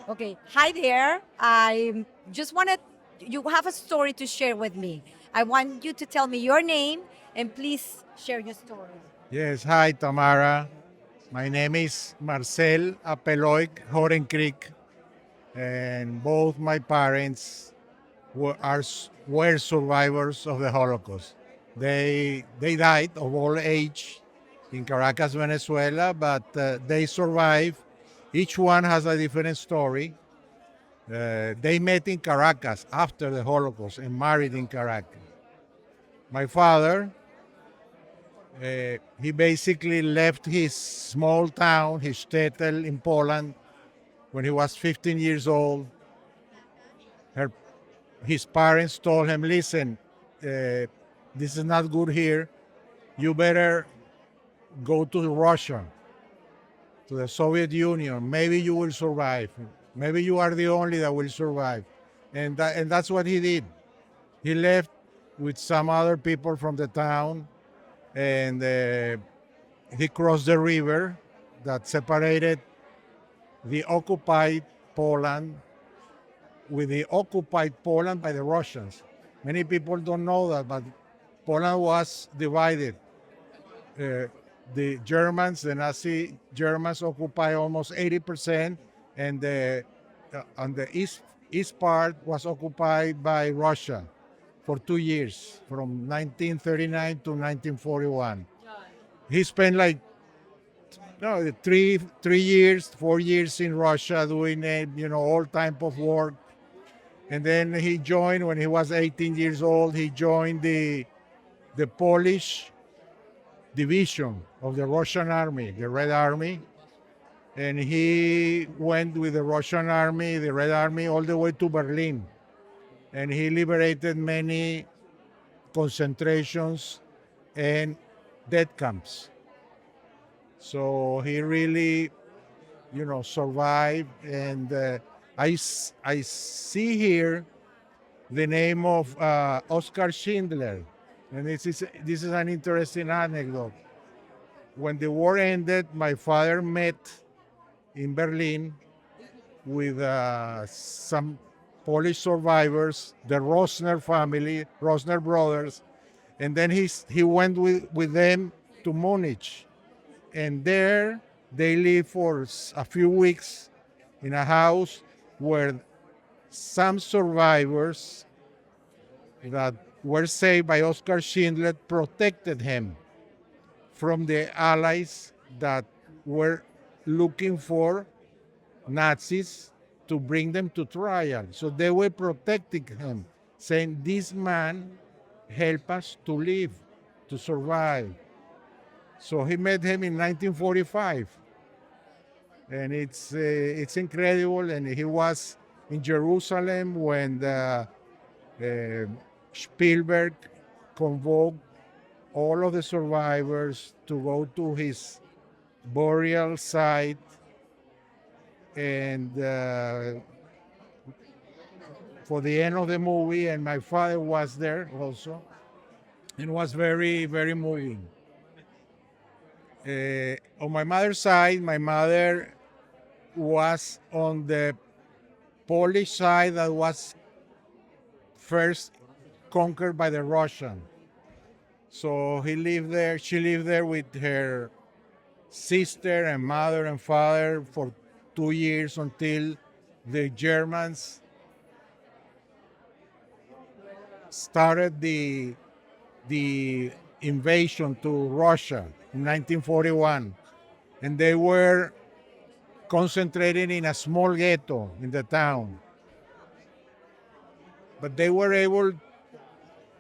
Okay. Hi there. I just wanted, you have a story to share with me. I want you to tell me your name and please share your story. Yes, hi Tamara. My name is Marcel Apeloig, Horen Creek, and both my parents were survivors of the Holocaust. They died of old age in Caracas, Venezuela, but they survived. Each one has a different story. They met in Caracas after the Holocaust and married in Caracas. My father, he basically left his small town, his shtetl in Poland, when he was 15 years old. Her, his parents told him, listen, this is not good here. You better go to Russia, to the Soviet Union. Maybe you will survive. Maybe you are the only that will survive. And that's what he did. He left with some other people from the town, and he crossed the river that separated the occupied Poland with the occupied Poland by the Russians. Many people don't know that, but Poland was divided. Uh, the Germans, the Nazi Germans, occupy almost 80%, and the east part was occupied by Russia for 2 years, from 1939 to 1941. He spent like no 3 years, 4 years in Russia doing all type of work, and then he joined when he was 18 years old. He joined the Polish division of the Russian army, the Red Army, and he went with the Russian army, the Red Army, all the way to Berlin, and he liberated many concentrations and death camps. So he really, survived. And I see here the name of Oscar Schindler, and this is an interesting anecdote. When the war ended, my father met in Berlin with some Polish survivors, the Rosner family, Rosner brothers, and then he went with them to Munich, and there they lived for a few weeks in a house where some survivors that were saved by Oscar Schindler protected him from the Allies that were looking for Nazis to bring them to trial. So they were protecting him, saying, this man helped us to live, to survive. So he met him in 1945, and it's incredible. And he was in Jerusalem when Spielberg convoked all of the survivors to go to his burial site, and for the end of the movie, and my father was there also, and was very, very moving. On my mother's side, my mother was on the Polish side that was first conquered by the Russian. So she lived there with her sister and mother and father for 2 years until the Germans started the invasion to Russia in 1941. And they were concentrated in a small ghetto in the town. But they were able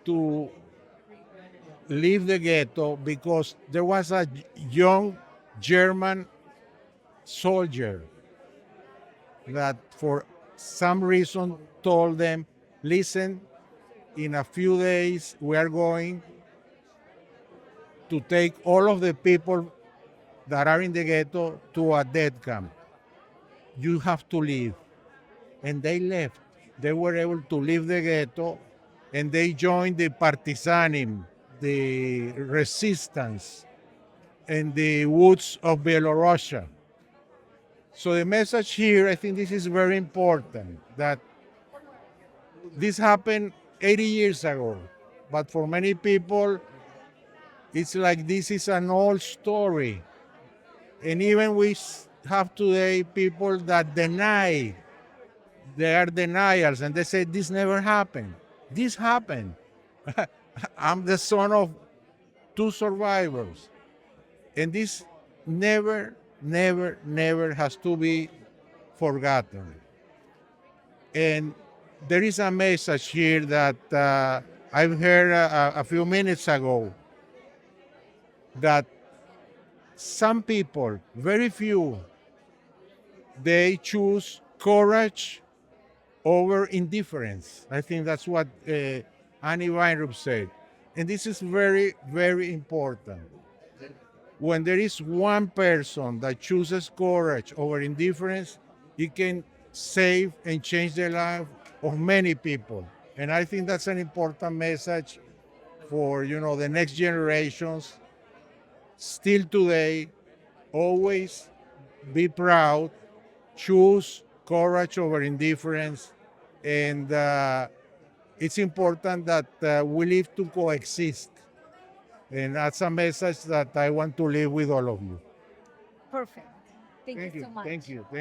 to leave the ghetto because there was a young German soldier that for some reason told them, listen, in a few days we are going to take all of the people that are in the ghetto to a death camp. You have to leave. And they left. They were able to leave the ghetto, and they joined the partisanim, the resistance in the woods of Belarusia. So the message here, I think this is very important, that this happened 80 years ago. But for many people, it's like this is an old story. And even we have today people that deny, they are denials, and they say this never happened. This happened. I'm the son of two survivors. And this never, never, never has to be forgotten. And there is a message here that I've heard a few minutes ago, that some people, very few, they choose courage over indifference. I think that's what Annie Weinrup said. And this is very, very important. When there is one person that chooses courage over indifference, it can save and change the life of many people. And I think that's an important message for the next generations. Still today, always be proud, choose courage over indifference, and it's important that we live to coexist. And that's a message that I want to leave with all of you. Perfect. Thank you Thank you. so much. Thank you. Thank you.